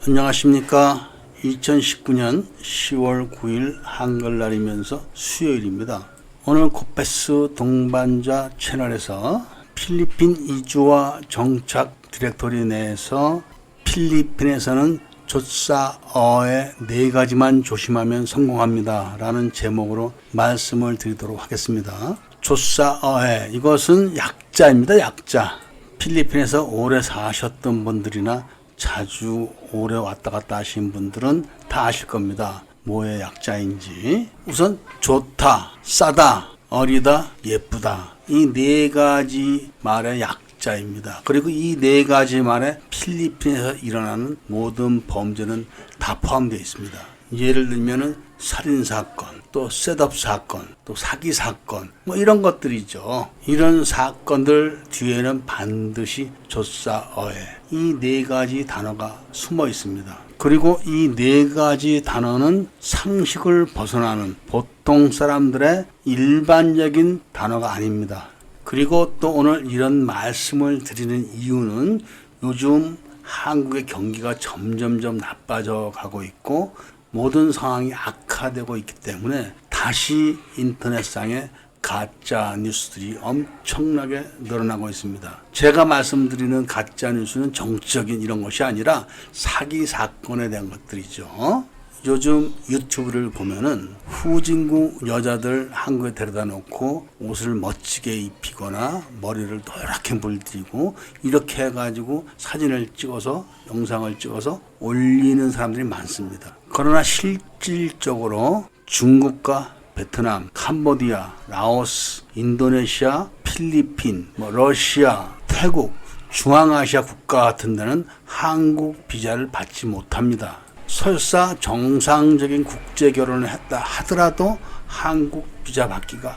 안녕하십니까. 2019년 10월 9일 한글날이면서 수요일입니다. 오늘 코페스 동반자 채널에서 필리핀 이주와 정착 디렉토리 내에서 필리핀에서는 조사어의 4가지만 조심하면 성공합니다 라는 제목으로 말씀을 드리도록 하겠습니다. 조사어의 이것은 약자입니다. 약자. 필리핀에서 오래 사셨던 분들이나 자주 오래 왔다 갔다 하신 분들은 다 아실 겁니다. 뭐의 약자인지. 우선 좋다, 싸다, 어리다, 예쁘다. 이 4가지 말의 약자입니다. 그리고 이 4가지 말에 필리핀에서 일어나는 모든 범죄는 다 포함되어 있습니다. 예를 들면은 살인사건, 또 셋업 사건, 또 사기 사건, 이런 것들이죠. 이런 사건들 뒤에는 반드시 조사어에 이 4가지 단어가 숨어 있습니다. 그리고 이 4가지 단어는 상식을 벗어나는 보통 사람들의 일반적인 단어가 아닙니다. 그리고 또 오늘 이런 말씀을 드리는 이유는 요즘 한국의 경기가 점점점 나빠져 가고 있고 모든 상황이 악화되고 있기 때문에 다시 인터넷상에 가짜 뉴스들이 엄청나게 늘어나고 있습니다. 제가 말씀드리는 가짜 뉴스는 정치적인 이런 것이 아니라 사기 사건에 대한 것들이죠. 요즘 유튜브를 보면은 후진국 여자들 한국에 데려다 놓고 옷을 멋지게 입히거나 머리를 노랗게 물들이고 이렇게 해가지고 사진을 찍어서 영상을 찍어서 올리는 사람들이 많습니다. 그러나 실질적으로 중국과 베트남, 캄보디아, 라오스, 인도네시아, 필리핀, 러시아, 태국, 중앙아시아 국가 같은 데는 한국 비자를 받지 못합니다. 설사 정상적인 국제 결혼을 했다 하더라도 한국 비자 받기가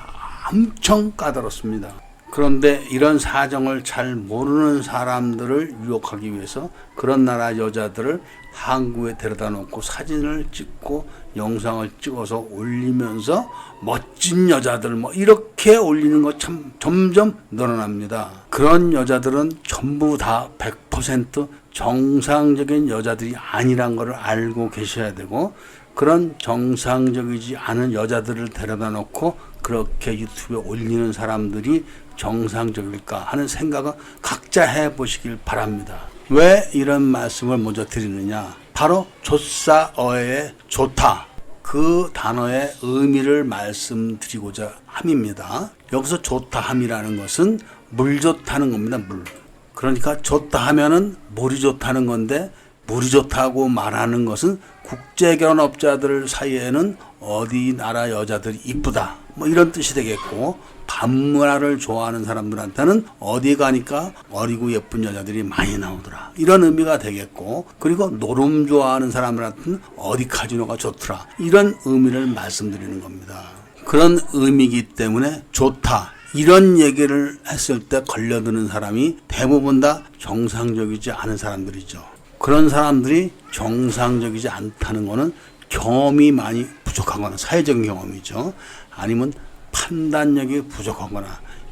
엄청 까다롭습니다. 그런데 이런 사정을 잘 모르는 사람들을 유혹하기 위해서 그런 나라 여자들을 한국에 데려다 놓고 사진을 찍고 영상을 찍어서 올리면서 멋진 여자들 이렇게 올리는 것 참 점점 늘어납니다. 그런 여자들은 전부 다 100% 정상적인 여자들이 아니란 것을 알고 계셔야 되고 그런 정상적이지 않은 여자들을 데려다 놓고 그렇게 유튜브에 올리는 사람들이 정상적일까 하는 생각을 각자 해보시길 바랍니다. 왜 이런 말씀을 먼저 드리느냐? 바로 조사어의 좋다. 그 단어의 의미를 말씀드리고자 함입니다. 여기서 좋다 함이라는 것은 물 좋다는 겁니다. 물. 그러니까 좋다 하면은 물이 좋다는 건데 물이 좋다고 말하는 것은 국제결혼업자들 사이에는 어디 나라 여자들이 이쁘다 이런 뜻이 되겠고 밤문화를 좋아하는 사람들한테는 어디 가니까 어리고 예쁜 여자들이 많이 나오더라 이런 의미가 되겠고 그리고 노름 좋아하는 사람들한테는 어디 카지노가 좋더라 이런 의미를 말씀드리는 겁니다. 그런 의미이기 때문에 좋다 이런 얘기를 했을 때 걸려드는 사람이 대부분 다 정상적이지 않은 사람들이죠. 그런 사람들이 정상적이지 않다는 것은 경험이 많이 부족하거나 사회적인 경험이죠. 아니면 판단력이 부족하거나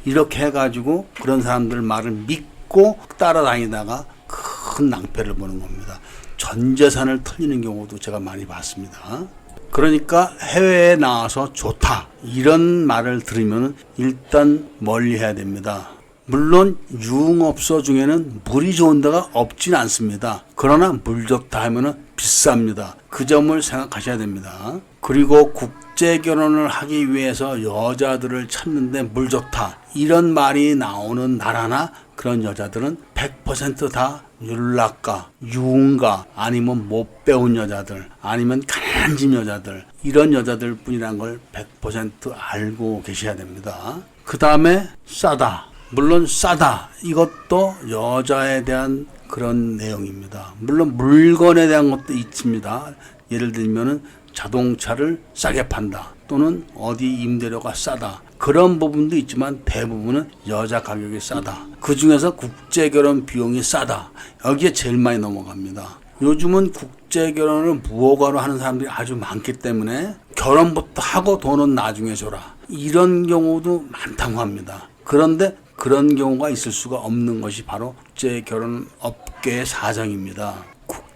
이렇게 해가지고 그런 사람들 말을 믿고 따라다니다가 큰 낭패를 보는 겁니다. 전 재산을 털리는 경우도 제가 많이 봤습니다. 그러니까 해외에 나와서 좋다 이런 말을 들으면 일단 멀리 해야 됩니다. 물론 유흥업소 중에는 물이 좋은 데가 없진 않습니다. 그러나 물 좋다 하면은 비쌉니다. 그 점을 생각하셔야 됩니다. 그리고 국제결혼을 하기 위해서 여자들을 찾는데 물 좋다 이런 말이 나오는 나라나 그런 여자들은 100% 다 윤락가, 유흥가 아니면 못 배운 여자들 아니면 가난한 집 여자들 이런 여자들 뿐이란 걸 100% 알고 계셔야 됩니다. 그 다음에 싸다. 물론 싸다 이것도 여자에 대한 그런 내용입니다. 물론 물건에 대한 것도 있습니다. 예를 들면은 자동차를 싸게 판다 또는 어디 임대료가 싸다 그런 부분도 있지만 대부분은 여자 가격이 싸다. 그 중에서 국제결혼 비용이 싸다 여기에 제일 많이 넘어갑니다. 요즘은 국제결혼을 무허가로 하는 사람들이 아주 많기 때문에 결혼부터 하고 돈은 나중에 줘라 이런 경우도 많다고 합니다. 그런데 그런 경우가 있을 수가 없는 것이 바로 국제결혼 업계의 사정입니다.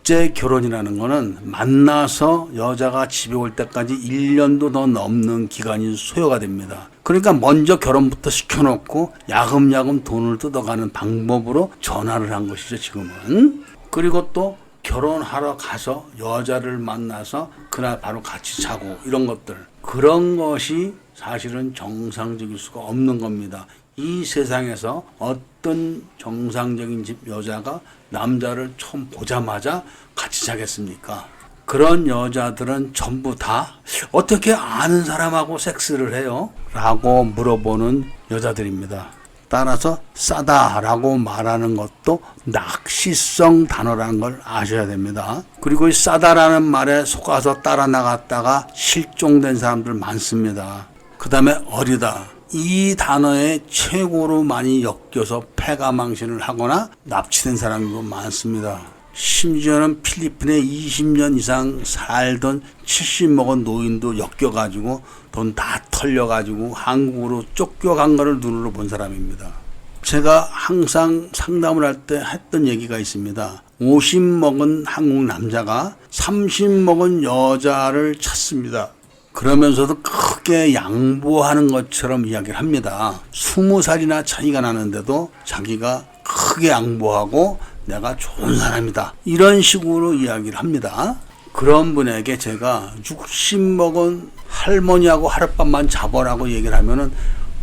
국제 결혼이라는 거는 만나서 여자가 집에 올 때까지 1년도 더 넘는 기간이 소요가 됩니다. 그러니까 먼저 결혼부터 시켜놓고 야금야금 돈을 뜯어가는 방법으로 전화를 한 것이죠, 지금은. 그리고 또 결혼하러 가서 여자를 만나서 그날 바로 같이 자고 이런 것들, 그런 것이 사실은 정상적일 수가 없는 겁니다. 이 세상에서 어떤 정상적인 집 여자가 남자를 처음 보자마자 같이 자겠습니까? 그런 여자들은 전부 다 어떻게 아는 사람하고 섹스를 해요? 라고 물어보는 여자들입니다. 따라서 싸다라고 말하는 것도 낚시성 단어라는 걸 아셔야 됩니다. 그리고 이 싸다라는 말에 속아서 따라 나갔다가 실종된 사람들 많습니다. 그 다음에 어리다. 이 단어에 최고로 많이 엮여서 패가망신을 하거나 납치된 사람도 많습니다. 심지어는 필리핀에 20년 이상 살던 70 먹은 노인도 엮여가지고 돈 다 털려가지고 한국으로 쫓겨간 거를 눈으로 본 사람입니다. 제가 항상 상담을 할 때 했던 얘기가 있습니다. 50 먹은 한국 남자가 30 먹은 여자를 찾습니다. 그러면서도 크게 양보하는 것처럼 이야기를 합니다. 20살이나 차이가 나는데도 자기가 크게 양보하고 내가 좋은 사람이다, 이런 식으로 이야기를 합니다. 그런 분에게 제가 60 먹은 할머니하고 하룻밤만 자보라고 얘기를 하면은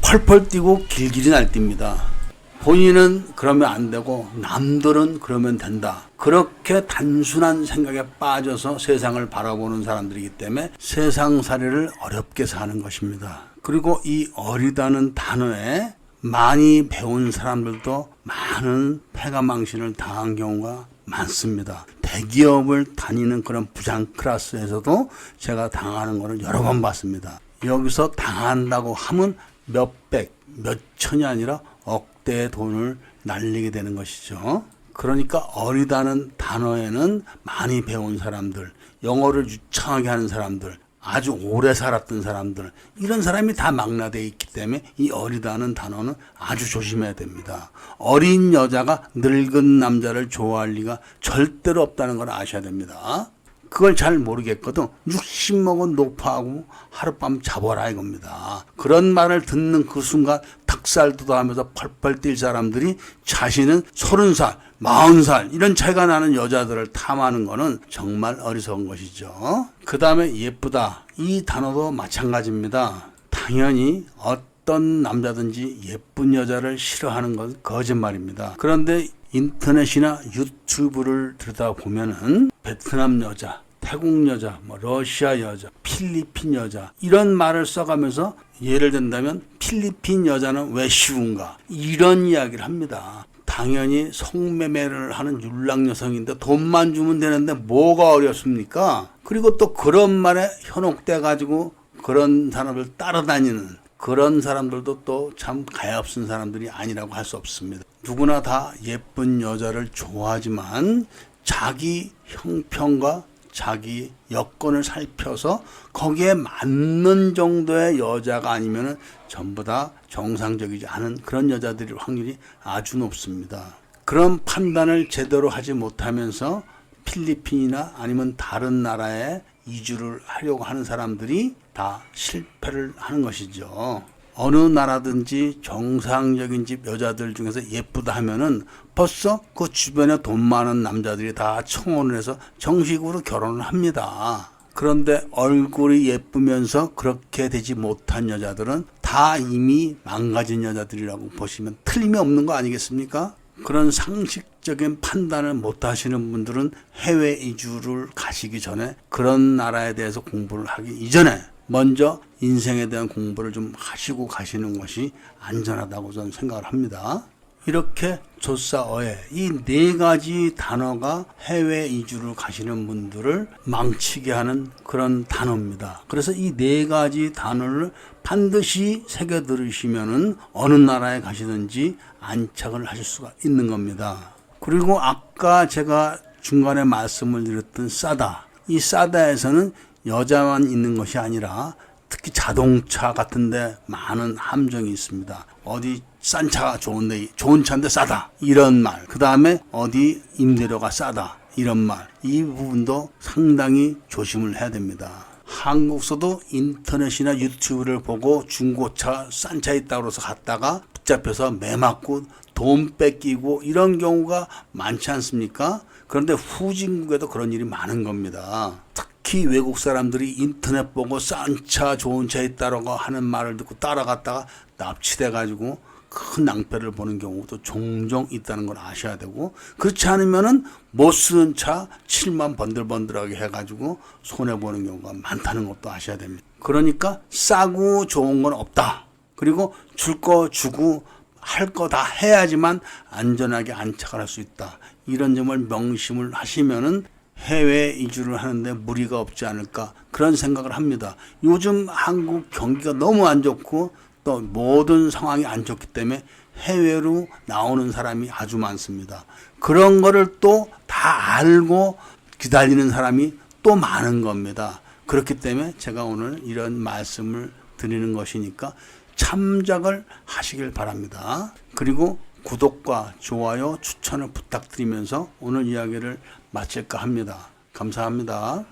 펄펄 뛰고 길길이 날뜁니다. 본인은 그러면 안 되고 남들은 그러면 된다. 그렇게 단순한 생각에 빠져서 세상을 바라보는 사람들이기 때문에 세상살이를 어렵게 사는 것입니다. 그리고 이 어리다는 단어에 많이 배운 사람들도 많은 패가망신을 당한 경우가 많습니다. 대기업을 다니는 그런 부장 클래스에서도 제가 당하는 것을 여러 번 봤습니다. 여기서 당한다고 하면 몇백, 몇천이 아니라 억대의 돈을 날리게 되는 것이죠. 그러니까 어리다는 단어에는 많이 배운 사람들, 영어를 유창하게 하는 사람들, 아주 오래 살았던 사람들, 이런 사람이 다 망라되어 있기 때문에 이 어리다는 단어는 아주 조심해야 됩니다. 어린 여자가 늙은 남자를 좋아할 리가 절대로 없다는 걸 아셔야 됩니다. 그걸 잘 모르겠거든. 60 먹은 노파하고 하룻밤 자보라 이겁니다. 그런 말을 듣는 그 순간 닭살 돋아하면서 펄펄 뛸 사람들이 자신은 30살, 40살 이런 차이가 나는 여자들을 탐하는 거는 정말 어리석은 것이죠. 그 다음에 예쁘다. 이 단어도 마찬가지입니다. 당연히 어떤 남자든지 예쁜 여자를 싫어하는 건 거짓말입니다. 그런데 인터넷이나 유튜브를 들여다보면은 베트남 여자, 태국 여자, 러시아 여자, 필리핀 여자 이런 말을 써가면서 예를 든다면 필리핀 여자는 왜 쉬운가 이런 이야기를 합니다. 당연히 성매매를 하는 율랑 여성인데 돈만 주면 되는데 뭐가 어렵습니까? 그리고 또 그런 말에 현혹돼 가지고 그런 사람을 따라다니는 그런 사람들도 또 참 가엾은 사람들이 아니라고 할 수 없습니다. 누구나 다 예쁜 여자를 좋아하지만 자기 형편과 자기 여건을 살펴서 거기에 맞는 정도의 여자가 아니면 전부 다 정상적이지 않은 그런 여자들일 확률이 아주 높습니다. 그런 판단을 제대로 하지 못하면서 필리핀이나 아니면 다른 나라에 이주를 하려고 하는 사람들이 다 실패를 하는 것이죠. 어느 나라든지 정상적인 집 여자들 중에서 예쁘다 하면은 벌써 그 주변에 돈 많은 남자들이 다 청혼을 해서 정식으로 결혼을 합니다. 그런데 얼굴이 예쁘면서 그렇게 되지 못한 여자들은 다 이미 망가진 여자들이라고 보시면 틀림이 없는 거 아니겠습니까? 그런 상식적인 판단을 못 하시는 분들은 해외 이주를 가시기 전에 그런 나라에 대해서 공부를 하기 이전에 먼저 인생에 대한 공부를 좀 하시고 가시는 것이 안전하다고 저는 생각을 합니다. 이렇게 조사어에 이 네 가지 단어가 해외 이주를 가시는 분들을 망치게 하는 그런 단어입니다. 그래서 이 네 가지 단어를 반드시 새겨 들으시면은 어느 나라에 가시든지 안착을 하실 수가 있는 겁니다. 그리고 아까 제가 중간에 말씀을 드렸던 싸다. 이 싸다에서는 여자만 있는 것이 아니라 특히 자동차 같은데 많은 함정이 있습니다. 어디 싼 차가 좋은 차인데 싸다 이런 말. 그 다음에 어디 임대료가 싸다 이런 말, 이 부분도 상당히 조심을 해야 됩니다. 한국서도 인터넷이나 유튜브를 보고 중고차 싼 차 있다고 해서 갔다가 붙잡혀서 매 맞고 돈 뺏기고 이런 경우가 많지 않습니까? 그런데 후진국에도 그런 일이 많은 겁니다. 특히 외국 사람들이 인터넷 보고 싼 차 좋은 차 있다고 하는 말을 듣고 따라갔다가 납치돼 가지고 큰 낭패를 보는 경우도 종종 있다는 걸 아셔야 되고, 그렇지 않으면은 못 쓰는 차 7만 번들번들하게 해가지고 손해보는 경우가 많다는 것도 아셔야 됩니다. 그러니까 싸고 좋은 건 없다. 그리고 줄 거 주고 할 거 다 해야지만 안전하게 안착을 할 수 있다. 이런 점을 명심을 하시면은 해외 이주를 하는데 무리가 없지 않을까, 그런 생각을 합니다. 요즘 한국 경기가 너무 안 좋고 또 모든 상황이 안 좋기 때문에 해외로 나오는 사람이 아주 많습니다. 그런 거를 또 다 알고 기다리는 사람이 또 많은 겁니다. 그렇기 때문에 제가 오늘 이런 말씀을 드리는 것이니까 참작을 하시길 바랍니다. 그리고 구독과 좋아요, 추천을 부탁드리면서 오늘 이야기를 마칠까 합니다. 감사합니다.